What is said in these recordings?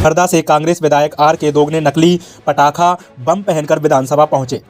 हरदा से कांग्रेस विधायक आर के दोगने नकली पटाखा बम पहनकर विधानसभा पहुंचे।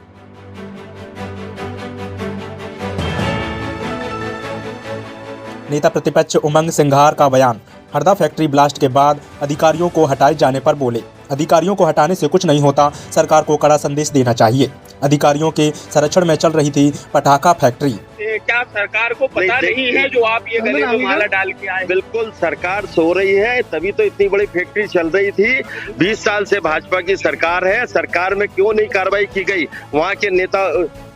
नेता प्रतिपक्ष उमंग सिंघार का बयान। हरदा फैक्ट्री ब्लास्ट के बाद अधिकारियों को हटाए जाने पर बोले, अधिकारियों को हटाने से कुछ नहीं होता, सरकार को कड़ा संदेश देना चाहिए। अधिकारियों के संरक्षण में चल रही थी पटाखा फैक्ट्री। क्या सरकार को पता नहीं है जो आप ये गले में माला डाल के आए? बिल्कुल सरकार सो रही है, तभी तो इतनी बड़ी फैक्ट्री चल रही थी। 20 साल से भाजपा की सरकार है, सरकार में क्यों नहीं कार्रवाई की गई? वहाँ के नेता,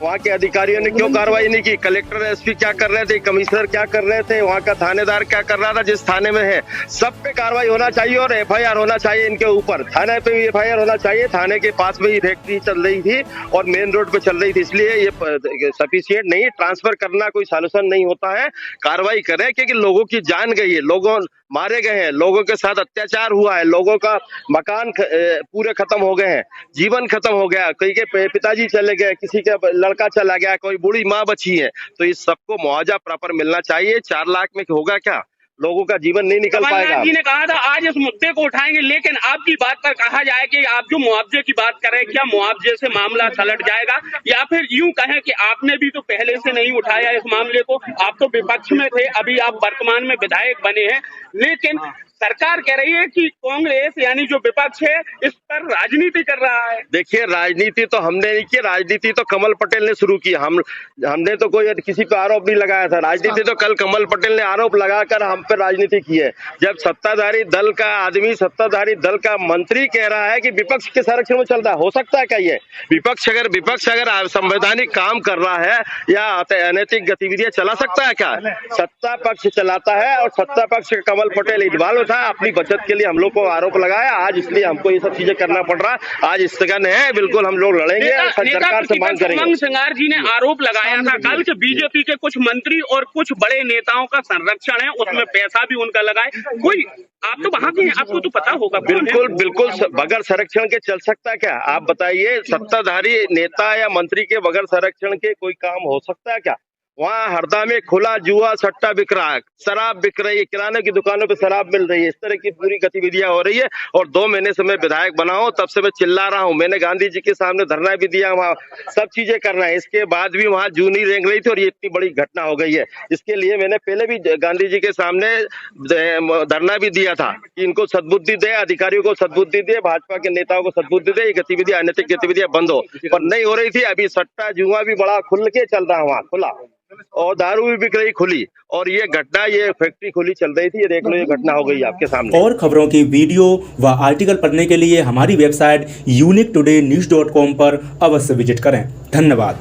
वहाँ के अधिकारियों ने क्यों कार्रवाई नहीं की? कलेक्टर एसपी क्या कर रहे थे, कमिश्नर क्या कर रहे थे, वहाँ का थानेदार क्या कर रहा था? जिस थाने में है सब पे कार्रवाई होना चाहिए और FIR होना चाहिए इनके ऊपर। थाने पे भी FIR होना चाहिए। थाने के पास में ही फैक्ट्री चल रही थी और मेन रोड पे चल रही थी, इसलिए ये सफिशिएंट नहीं। ट्रांसफर करना कोई सॉल्यूशन नहीं होता है। कार्रवाई करें, क्योंकि लोगों की जान गई है, लोगों मारे गए हैं, लोगों के साथ अत्याचार हुआ है, लोगों का मकान पूरे खत्म हो गए हैं, जीवन खत्म हो गया, कई के पिताजी चले गए, किसी का लड़का चला गया, कोई बूढ़ी माँ बची है, तो इस सबको मुआवजा प्रॉपर मिलना चाहिए। 4 लाख में होगा क्या? लोगों का जीवन नहीं निकल पाएगा। कमलनाथ जी ने कहा था आज इस मुद्दे को उठाएंगे, लेकिन आपकी बात पर कहा जाए कि आप जो मुआवजे की बात कर रहे हैं, क्या मुआवजे से मामला सलट जाएगा, या फिर यूं कहें कि आपने भी तो पहले से नहीं उठाया इस मामले को? आप तो विपक्ष में थे, अभी आप वर्तमान में विधायक बने हैं, लेकिन सरकार कह रही है कि कांग्रेस यानी जो विपक्ष है इस पर राजनीति कर रहा है। देखिए, राजनीति तो हमने नहीं की, राजनीति तो कमल पटेल ने शुरू की। हमने तो कोई किसी पे आरोप नहीं लगाया था। राजनीति तो कल कमल पटेल ने आरोप लगाकर हम पे राजनीति की है। जब सत्ताधारी दल का आदमी, सत्ताधारी दल का मंत्री कह रहा है कि विपक्ष के संरक्षण में चल रहा है, हो सकता है क्या ये? विपक्ष अगर संवैधानिक काम कर रहा है या अनैतिक गतिविधियां चला सकता है क्या? सत्ता पक्ष चलाता है और सत्ता पक्ष कमल पटेल इन्वॉल्व था। अपनी बचत के लिए हम लोग को आरोप लगाया, आज इसलिए हमको ये सब चीजें करना पड़ रहा है। आज स्थगन है, बिल्कुल हम लोग लड़ेंगे, सरकार से मांग करेंगे। उमंग सिंघार जी ने आरोप लगाया था कल के बीजेपी के कुछ मंत्री और कुछ बड़े नेताओं का संरक्षण है, उसमें पैसा भी उनका लगा है। कोई, आप तो वहाँ के हैं, आपको तो पता होगा। बिल्कुल बगैर संरक्षण के चल सकता क्या? आप बताइए, सत्ताधारी नेता या मंत्री के बगैर संरक्षण के कोई काम हो सकता है क्या? वहाँ हरदा में खुला जुआ सट्टा बिक रहा है, शराब बिक रही है, किराने की दुकानों पे शराब मिल रही है, इस तरह की पूरी गतिविधियां हो रही है। और 2 महीने से मैं विधायक बना हूं, तब से मैं चिल्ला रहा हूं। मैंने गांधी जी के सामने धरना भी दिया, वहाँ सब चीजें करना है। इसके बाद भी वहाँ जू नहीं रेंग रही थी और ये इतनी बड़ी घटना हो गई है। इसके लिए मैंने पहले भी गांधी जी के सामने धरना भी दिया था कि इनको सद्बुद्धि दे, अधिकारियों को सद्बुद्धि दे, भाजपा के नेताओं को सद्बुद्धि दे, ये गतिविधियां, अनैतिक गतिविधियां बंद हो, पर नहीं हो रही थी। अभी सट्टा जुआ भी बड़ा खुल के चल रहा है वहाँ, खुला, और दारू भी बिक रही खुली, और ये घटना, ये फैक्ट्री खुली चल रही थी, ये देख लो, ये घटना हो गई आपके सामने। और खबरों की वीडियो व आर्टिकल पढ़ने के लिए हमारी वेबसाइट uniquetoday.news.com पर अवश्य विजिट करें। धन्यवाद।